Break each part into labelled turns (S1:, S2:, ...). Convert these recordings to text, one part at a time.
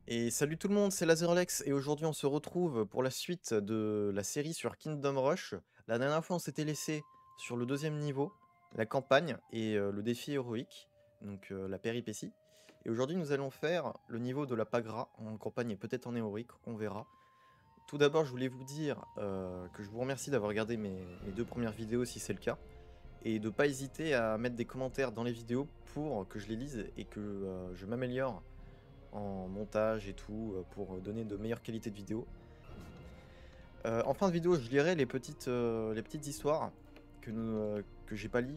S1: Et salut tout le monde, c'est Lazerlex et aujourd'hui on se retrouve pour la suite de la série sur Kingdom Rush. La dernière fois on s'était laissé sur le deuxième niveau, la campagne et le défi héroïque, donc la péripétie. Et aujourd'hui nous allons faire le niveau de la Pagra en campagne et peut-être en héroïque, on verra. Tout d'abord je voulais vous dire que je vous remercie d'avoir regardé mes deux premières vidéos si c'est le cas. Et de ne pas hésiter à mettre des commentaires dans les vidéos pour que je les lise et que je m'améliore en montage et tout pour donner de meilleures qualités de vidéo. En fin de vidéo, je lirai les petites histoires que j'ai pas lu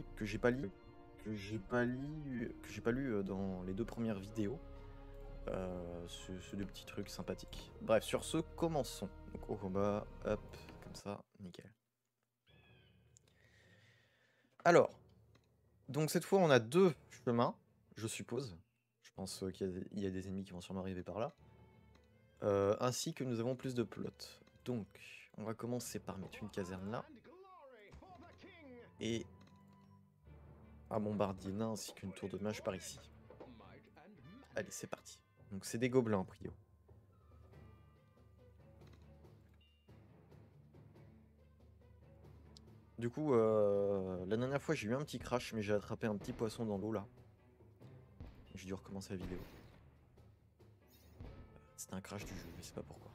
S1: dans les deux premières vidéos. C'est des petits trucs sympathiques. Bref, sur ce, commençons. Donc au combat, hop, comme ça, nickel. Alors, donc cette fois on a deux chemins, je suppose. Je pense qu'il y a des ennemis qui vont sûrement arriver par là. Ainsi que nous avons plus de plots. Donc, on va commencer par mettre une caserne là. Et un bombardier nain ainsi qu'une tour de mage par ici. Allez, c'est parti. Donc c'est des gobelins, prio. Du coup, la dernière fois j'ai eu un petit crash, mais j'ai attrapé un petit poisson dans l'eau là. J'ai dû recommencer la vidéo. C'était un crash du jeu, je sais pas pourquoi.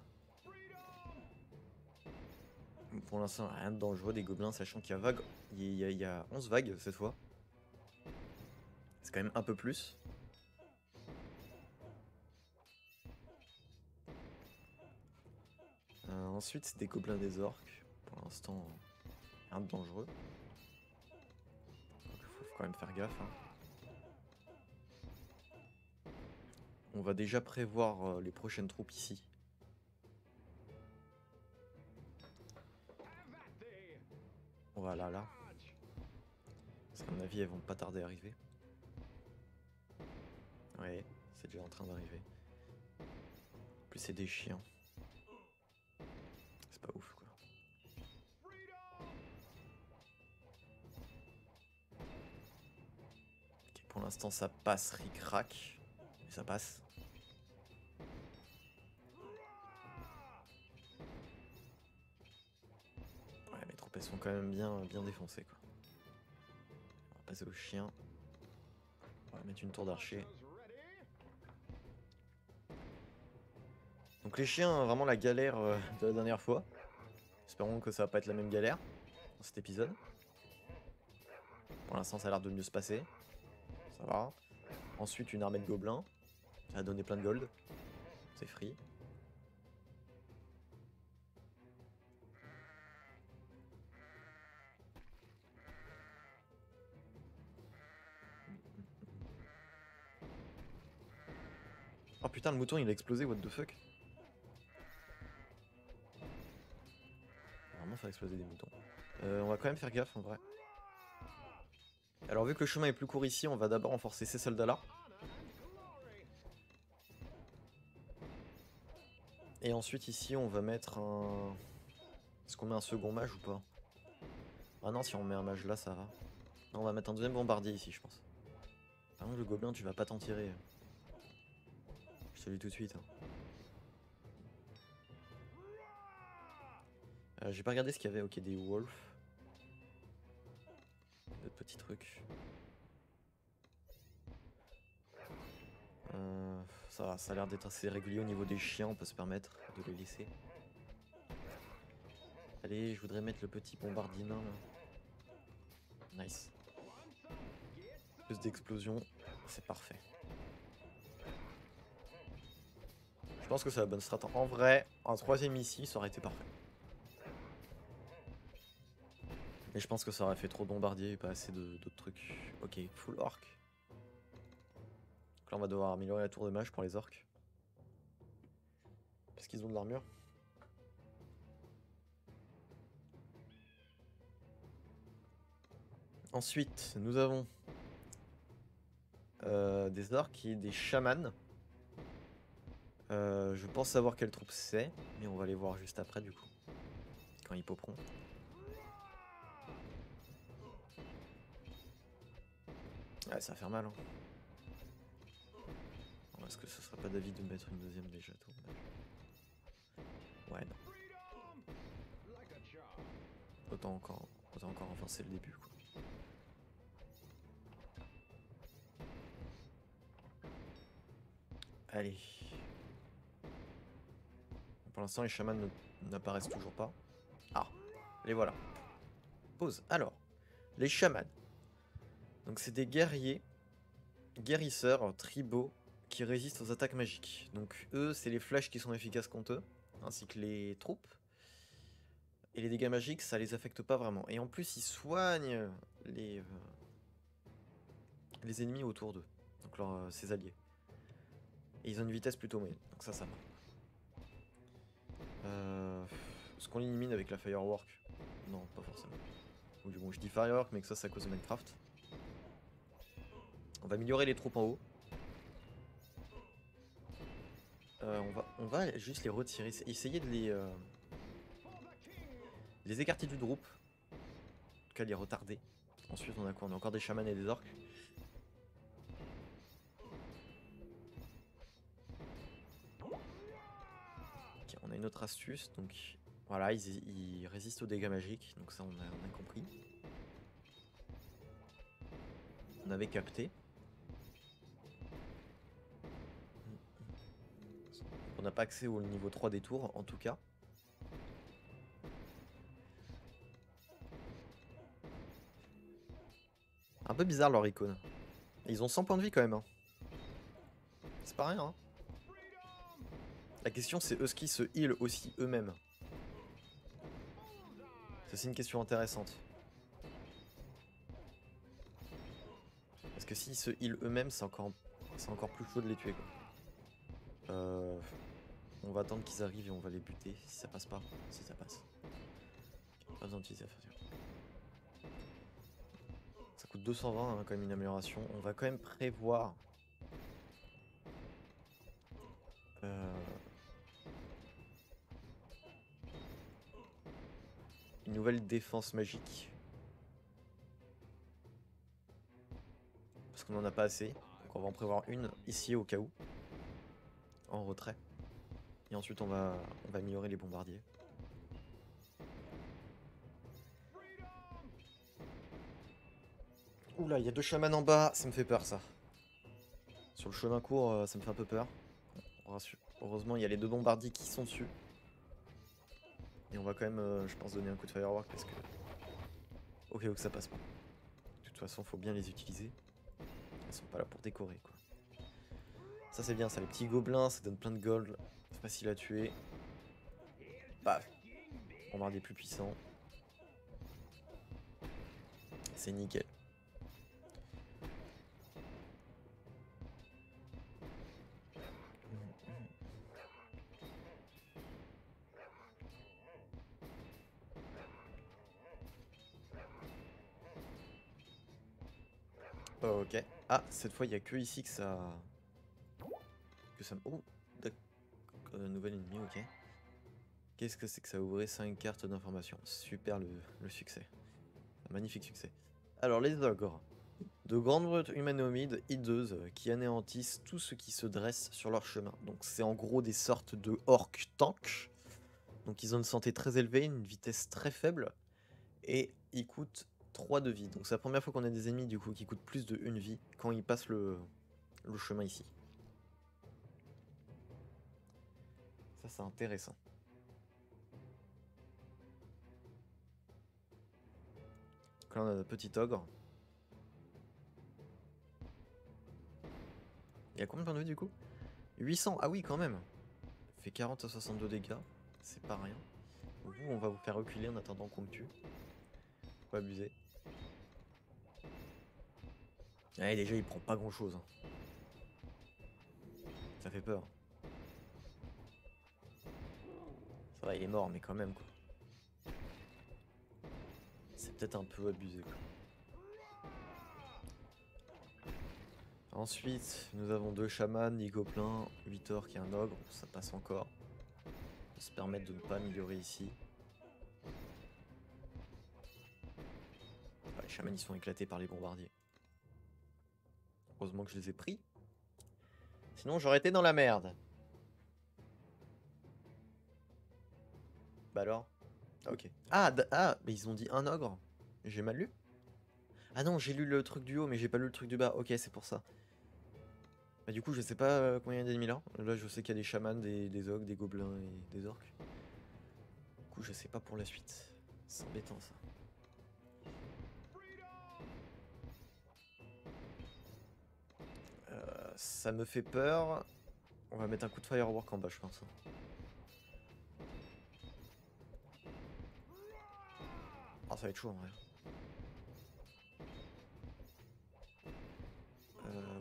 S1: Pour l'instant, rien de dangereux, des gobelins, sachant qu'il y a vague. Il y a 11 vagues cette fois. C'est quand même un peu plus. Ensuite, c'est des gobelins des orques. Pour l'instant, rien de dangereux. Donc, faut quand même faire gaffe. Hein. On va déjà prévoir les prochaines troupes ici. Voilà, là. Parce qu'à mon avis, elles vont pas tarder à arriver. Ouais, c'est déjà en train d'arriver. En plus, c'est des chiens. C'est pas ouf, quoi. Ok, pour l'instant, ça passe ric-rac. Mais ça passe. Ouais, mes troupes, elles sont quand même bien défoncées, quoi. On va passer aux chiens. On va mettre une tour d'archer. Donc les chiens, vraiment la galère de la dernière fois. Espérons que ça va pas être la même galère dans cet épisode. Pour l'instant, ça a l'air de mieux se passer. Ça va. Ensuite, une armée de gobelins. Ça a donné plein de gold. C'est free. Oh putain, le mouton il a explosé, what the fuck. Vraiment faire exploser des moutons. On va quand même faire gaffe en vrai. Alors vu que le chemin est plus court ici, on va d'abord renforcer ces soldats là. Et ensuite ici on va mettre un... Est-ce qu'on met un second mage ou pas? Ah non, si on met un mage là ça va. Non, on va mettre un deuxième bombardier ici je pense. Par contre le gobelin tu vas pas t'en tirer. Je te le dis tout de suite. Hein. J'ai pas regardé ce qu'il y avait, ok, des wolves. D'autres petits trucs. Ça a l'air d'être assez régulier au niveau des chiens, on peut se permettre de les laisser. Allez, je voudrais mettre le petit bombardier nain là. Nice. Plus d'explosions, c'est parfait. Je pense que c'est la bonne strat. En vrai, un troisième ici, ça aurait été parfait. Mais je pense que ça aurait fait trop de bombardiers et pas assez d'autres trucs. Ok, full orc. Donc là, on va devoir améliorer la tour de mage pour les orcs. Parce qu'ils ont de l'armure. Ensuite, nous avons des orcs et des chamans. Je pense savoir quelle troupe c'est, mais on va les voir juste après du coup. Quand ils poperont. Ouais, ça va faire mal. Hein. Est-ce que ce serait pas d'avis de mettre une deuxième déjà tour? Ouais, non. Autant encore renforcer le début, quoi. Allez. Pour l'instant, les chamans n'apparaissent toujours pas. Ah, les voilà. Pause. Alors, les chamans. Donc, c'est des guerriers, guérisseurs, tribaux, qui résistent aux attaques magiques. Donc, eux, c'est les flèches qui sont efficaces contre eux, ainsi que les troupes. Et les dégâts magiques, ça les affecte pas vraiment. Et en plus, ils soignent les ennemis autour d'eux, donc ses alliés. Et ils ont une vitesse plutôt moyenne, donc ça va. Est-ce qu'on l'élimine avec la Firework? Non, pas forcément. Ou du moins, je dis Firework, mais que ça, c'est à cause de Minecraft. On va améliorer les troupes en haut. On va juste les retirer, essayer de les écarter du groupe. En tout cas, les retarder. Ensuite, on a quoi? On a encore des chamans et des orques. Okay, on a une autre astuce, donc voilà, ils résistent aux dégâts magiques, donc ça on a compris. On avait capté. On n'a pas accès au niveau 3 des tours, en tout cas. Un peu bizarre leur icône. Ils ont 100 points de vie quand même. Hein. C'est pas rien. Hein. La question c'est est-ce qu'ils se heal aussi eux-mêmes? C'est une question intéressante. Parce que s'ils se heal eux-mêmes, c'est encore plus chaud de les tuer. Quoi. On va attendre qu'ils arrivent et on va les buter si ça passe pas. Si ça passe. Pas besoin d'utiliser la facture. Ça coûte 220 hein, quand même une amélioration. On va quand même prévoir une nouvelle défense magique. Parce qu'on en a pas assez. Donc on va en prévoir une ici au cas où. En retrait. Et ensuite on va améliorer les bombardiers. Oula, il y a 2 chamans en bas, ça me fait peur ça. Sur le chemin court, ça me fait un peu peur. Heureusement, il y a les 2 bombardiers qui sont dessus. Et on va quand même, je pense, donner un coup de firework parce que... Au cas où que ça passe pas. De toute façon, faut bien les utiliser. Ils sont pas là pour décorer, quoi. Ça, c'est bien, ça, les petits gobelins, ça donne plein de gold. C'est facile à tuer. Paf. Bombardier plus puissant. C'est nickel. Ok. Ah, cette fois, il n'y a que ici que ça... Oh, nouvel ennemi, ok. Qu'est-ce que c'est que ça? Ouvrir 5 cartes d'information. Super le succès. Un magnifique succès. Alors, les ogres. De grandes brutes humanoïdes hideuses qui anéantissent tout ce qui se dresse sur leur chemin. Donc c'est en gros des sortes de orques tanks. Donc ils ont une santé très élevée, une vitesse très faible. Et ils coûtent 3 de vie. Donc c'est la première fois qu'on a des ennemis du coup qui coûtent plus de 1 vie quand ils passent le chemin ici. Ça c'est intéressant. Donc là on a notre petit ogre. Il y a combien de points de vie du coup? 800, ah oui quand même. Fait 40 à 62 dégâts, c'est pas rien. Vous, on va vous faire reculer en attendant qu'on me tue. Faut pas abuser. Ouais, déjà il prend pas grand chose. Hein. Ça fait peur. Ça va, il est mort, mais quand même quoi. C'est peut-être un peu abusé quoi. Ensuite, nous avons 2 chamans, 10 gobelins, 8 orques et un ogre, ça passe encore. On va se permettre de ne pas améliorer ici. Les chamans ils sont éclatés par les bombardiers. Heureusement que je les ai pris. Sinon, j'aurais été dans la merde. Bah alors? Ah, ok. Ah, mais ils ont dit un ogre. J'ai mal lu? Ah non, j'ai lu le truc du haut, mais j'ai pas lu le truc du bas. Ok, c'est pour ça. Bah du coup, je sais pas combien il y a d'ennemis là. Là, je sais qu'il y a des chamans, des ogres, des gobelins et des orques. Du coup, je sais pas pour la suite. C'est embêtant ça. Ça me fait peur. On va mettre un coup de firework en bas, je pense. Ah, ça va être chaud en vrai.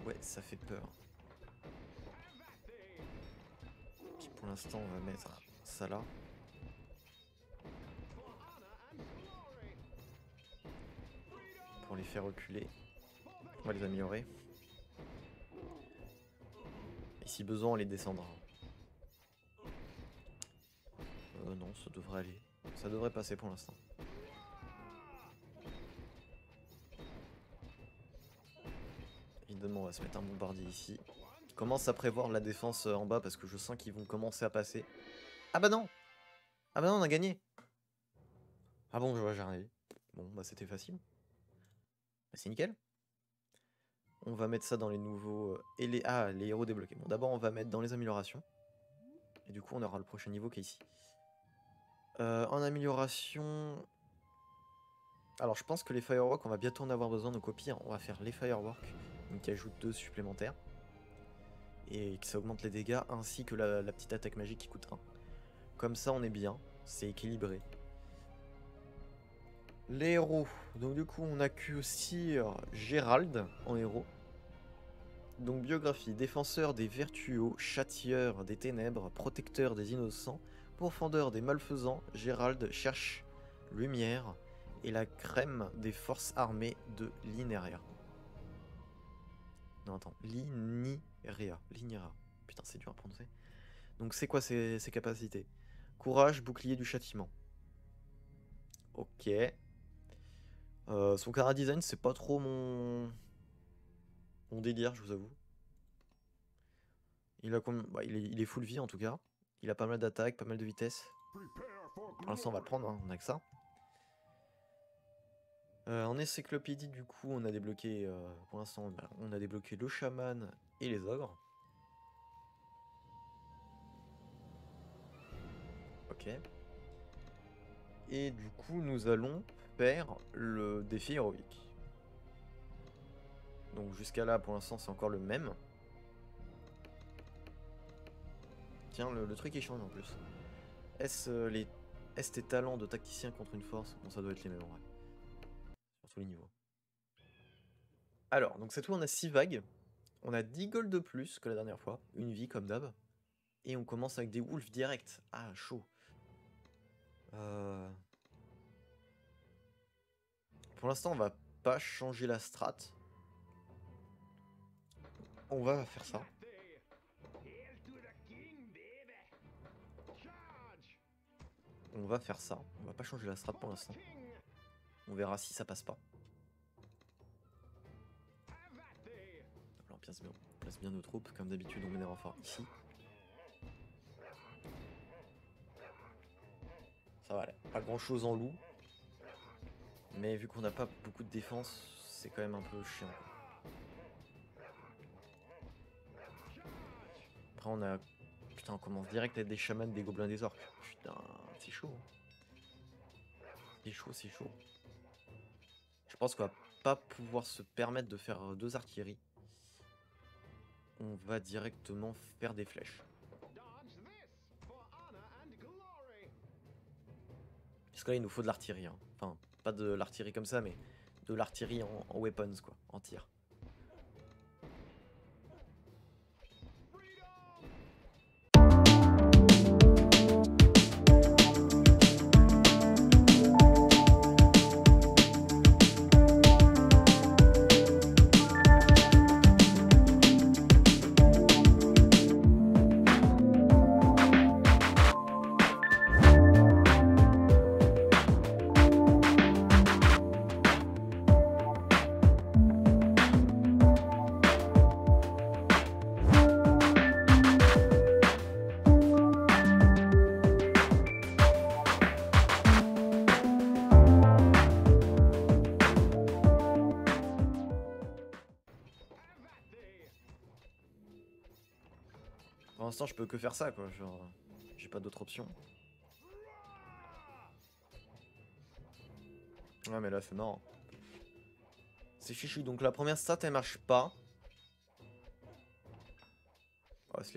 S1: Ouais, ça fait peur. Puis pour l'instant, on va mettre ça là. Pour les faire reculer. On va les améliorer. Et si besoin, on les descendra. Non, ça devrait aller. Ça devrait passer pour l'instant. Évidemment, on va se mettre un bombardier ici. Je commence à prévoir la défense en bas parce que je sens qu'ils vont commencer à passer. Ah bah non! Ah bah non, on a gagné! Ah bon, je vois, j'ai rien vu. Bon, bah c'était facile. Bah, c'est nickel. On va mettre ça dans les nouveaux... et les... Ah, les héros débloqués. Bon, d'abord, on va mettre dans les améliorations. Et du coup, on aura le prochain niveau qui est ici. En amélioration... Alors, je pense que les fireworks, on va bientôt en avoir besoin. Donc, au pire, on va faire les fireworks. Donc, qui ajoutent 2 supplémentaires. Et que ça augmente les dégâts, ainsi que la petite attaque magique qui coûte 1. Comme ça, on est bien. C'est équilibré. Les héros. Donc, du coup, on a que Sir Gérald en héros. Donc, biographie. Défenseur des vertueux, châtieur des ténèbres, protecteur des innocents, pourfendeur des malfaisants, Gérald cherche lumière et la crème des forces armées de Linéria. Non, attends. Linéria. Putain, c'est dur à prononcer. Donc, c'est quoi ses capacités? Courage, bouclier du châtiment. Ok. Son cara design, c'est pas trop mon délire, je vous avoue. Il est full vie en tout cas. Il a pas mal d'attaques, pas mal de vitesse. Pour l'instant, on va le prendre, hein, on a que ça. En encyclopédie, du coup, on a débloqué, pour l'instant, on a débloqué le chaman et les ogres. Ok. Et du coup, nous allons faire le défi héroïque. Donc jusqu'à là, pour l'instant, c'est encore le même. Tiens, le truc est change en plus. Est-ce tes talents de tacticien contre une force? Bon, ça doit être les mêmes en vrai. Sur tous les niveaux. Alors, donc cette fois, on a 6 vagues. On a 10 gold de plus que la dernière fois. Une vie comme d'hab. Et on commence avec des wolves direct. Ah, chaud. Pour l'instant, on va pas changer la strat. On va faire ça. On va faire ça. On va pas changer la strat pour l'instant. On verra si ça passe pas. Alors, on place bien nos troupes. Comme d'habitude, on met des renforts ici. Ça va aller. Pas grand chose en loup. Mais vu qu'on n'a pas beaucoup de défense, c'est quand même un peu chiant. Après on a... Putain, on commence direct à être des chamans, des gobelins, des orques. Putain, c'est chaud. C'est chaud, c'est chaud. Je pense qu'on va pas pouvoir se permettre de faire 2 artilleries. On va directement faire des flèches. Parce que là, il nous faut de l'artillerie. Hein. Enfin, pas de l'artillerie comme ça, mais de l'artillerie en weapons, quoi, en tir. Pour l'instant, je peux que faire ça, quoi. Genre, j'ai pas d'autre option. Ouais, mais là, c'est marrant. C'est chichi. Donc, la première stat, elle marche pas.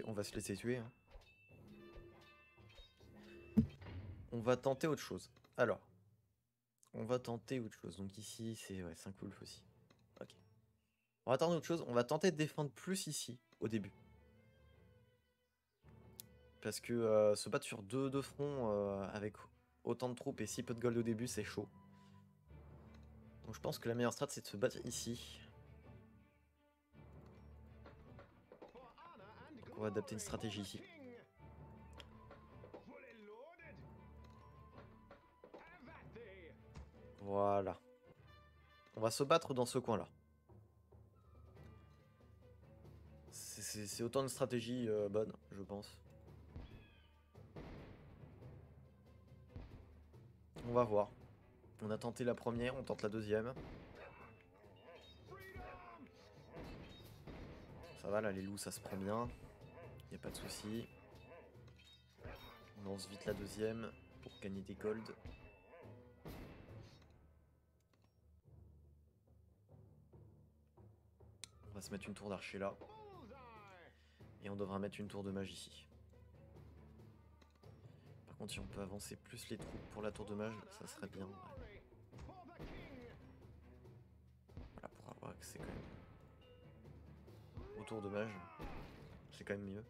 S1: On va se laisser tuer. Hein. On va tenter autre chose. Alors. On va tenter autre chose. Donc, ici, c'est 5 wolf aussi. Ok. On va tenter autre chose. On va tenter de défendre plus ici, au début. Parce que se battre sur deux fronts avec autant de troupes et si peu de gold au début, c'est chaud. Donc je pense que la meilleure strat, c'est de se battre ici. Donc on va adapter une stratégie ici. Voilà. On va se battre dans ce coin-là. C'est autant une stratégie bonne, je pense. On va voir. On a tenté la première, on tente la deuxième. Ça va, là, les loups, ça se prend bien. Y a pas de souci. On lance vite la deuxième pour gagner des gold. On va se mettre une tour d'archer là. Et on devra mettre une tour de mage ici. Par contre, si on peut avancer plus les troupes pour la tour de mage, ça serait bien. Ouais. Voilà, pour avoir accès quand même au tour de mage, c'est quand même mieux.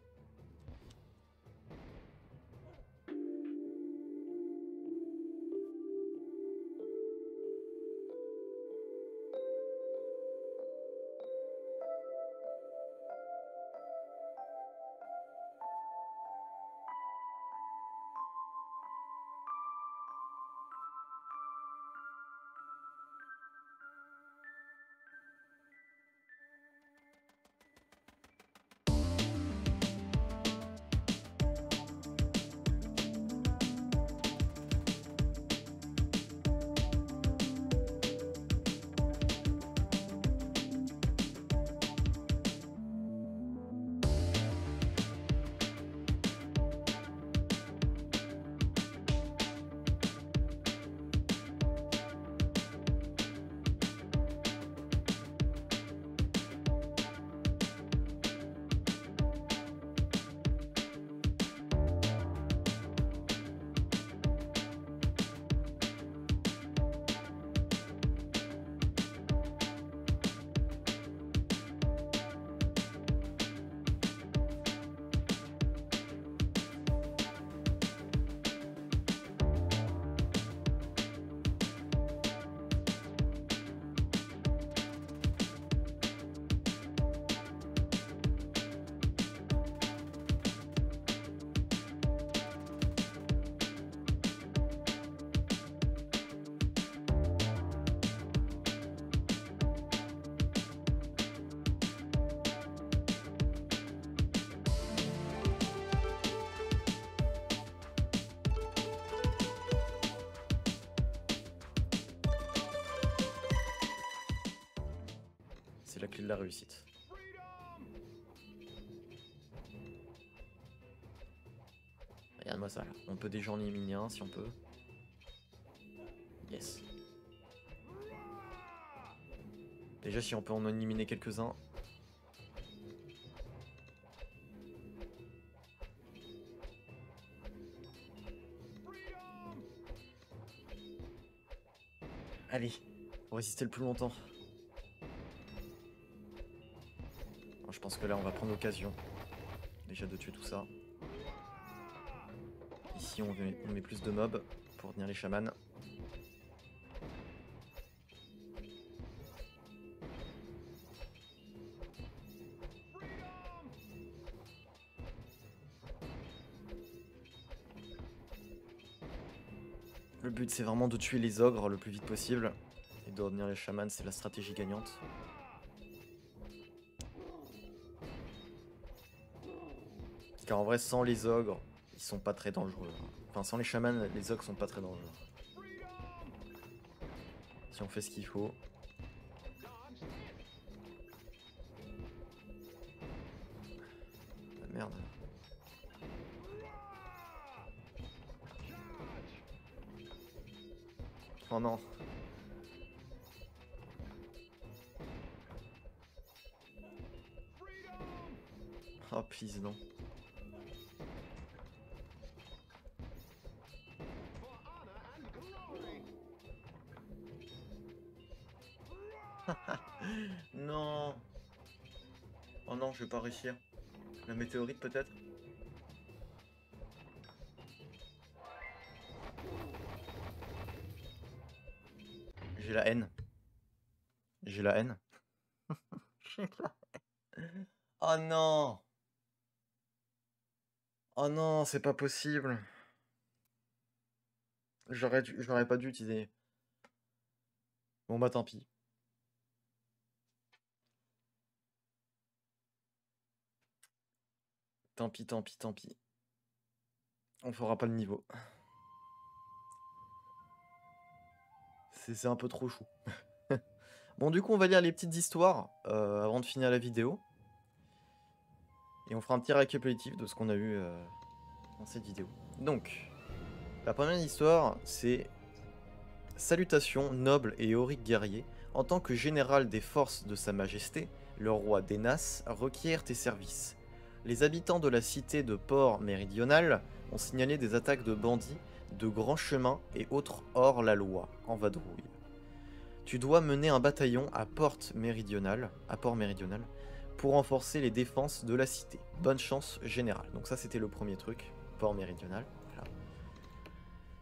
S1: C'est la clé de la réussite. Regarde-moi ça là. On peut déjà en éliminer un si on peut. Yes. Déjà si on peut en éliminer quelques-uns. Allez, pour résister le plus longtemps. Je pense que là on va prendre l'occasion déjà de tuer tout ça. Ici on met plus de mobs pour tenir les chamans. Le but c'est vraiment de tuer les ogres le plus vite possible. Et de retenir les chamans, c'est la stratégie gagnante. Car en vrai, sans les ogres, ils sont pas très dangereux. Enfin, sans les chamans, les ogres sont pas très dangereux. Si on fait ce qu'il faut. Ah, merde. Oh non. Oh please non. Non. Oh non, je vais pas réussir. La météorite peut-être? J'ai la haine. J'ai la haine. Oh non. Oh non, c'est pas possible. J'aurais pas dû utiliser. Bon bah tant pis. Tant pis, tant pis, tant pis. On fera pas le niveau. C'est un peu trop chou. Bon, du coup, on va lire les petites histoires avant de finir la vidéo. Et on fera un petit récapitulatif de ce qu'on a eu dans cette vidéo. Donc, la première histoire, c'est Salutations, noble et héroïque guerrier. En tant que général des forces de Sa Majesté, le roi d'Enas requiert tes services. Les habitants de la cité de Port Méridional ont signalé des attaques de bandits, de grands chemins et autres hors la loi, en vadrouille. Tu dois mener un bataillon à Port Méridional, pour renforcer les défenses de la cité. Bonne chance générale. Donc ça c'était le premier truc, Port Méridional. Voilà.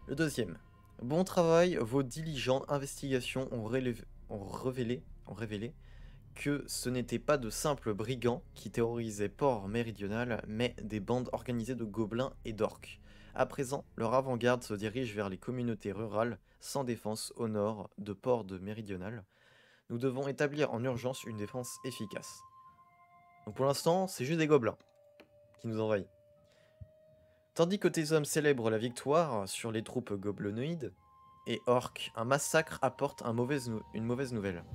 S1: Le deuxième. Bon travail, vos diligentes investigations ont révélé que ce n'était pas de simples brigands qui terrorisaient Port Méridional, mais des bandes organisées de gobelins et d'orques. À présent, leur avant-garde se dirige vers les communautés rurales sans défense au nord de Port de Méridional. Nous devons établir en urgence une défense efficace. Donc pour l'instant, c'est juste des gobelins qui nous envahissent. Tandis que tes hommes célèbrent la victoire sur les troupes gobelinoïdes et orques, un massacre apporte une mauvaise nouvelle.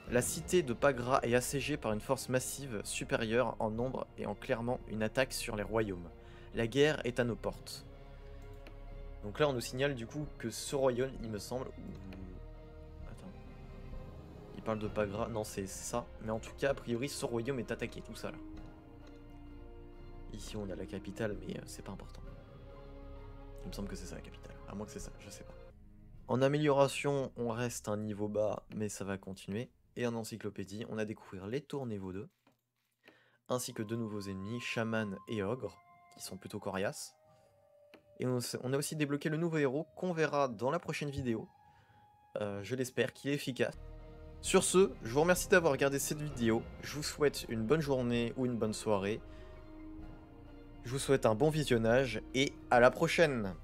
S1: La cité de Pagra est assiégée par une force massive supérieure en nombre et en clairement une attaque sur les royaumes. La guerre est à nos portes. Donc là on nous signale du coup que ce royaume, il me semble... Attends. Il parle de Pagra, non c'est ça. Mais en tout cas, a priori ce royaume est attaqué, tout ça là. Ici on a la capitale, mais c'est pas important. Il me semble que c'est ça la capitale, à moins que c'est ça, je sais pas. En amélioration, on reste à un niveau bas, mais ça va continuer. Et en encyclopédie, on a découvert les tours niveau 2, ainsi que deux nouveaux ennemis, chaman et ogre, qui sont plutôt coriaces. Et on a aussi débloqué le nouveau héros qu'on verra dans la prochaine vidéo. Je l'espère, qu'il est efficace. Sur ce, je vous remercie d'avoir regardé cette vidéo. Je vous souhaite une bonne journée ou une bonne soirée. Je vous souhaite un bon visionnage et à la prochaine!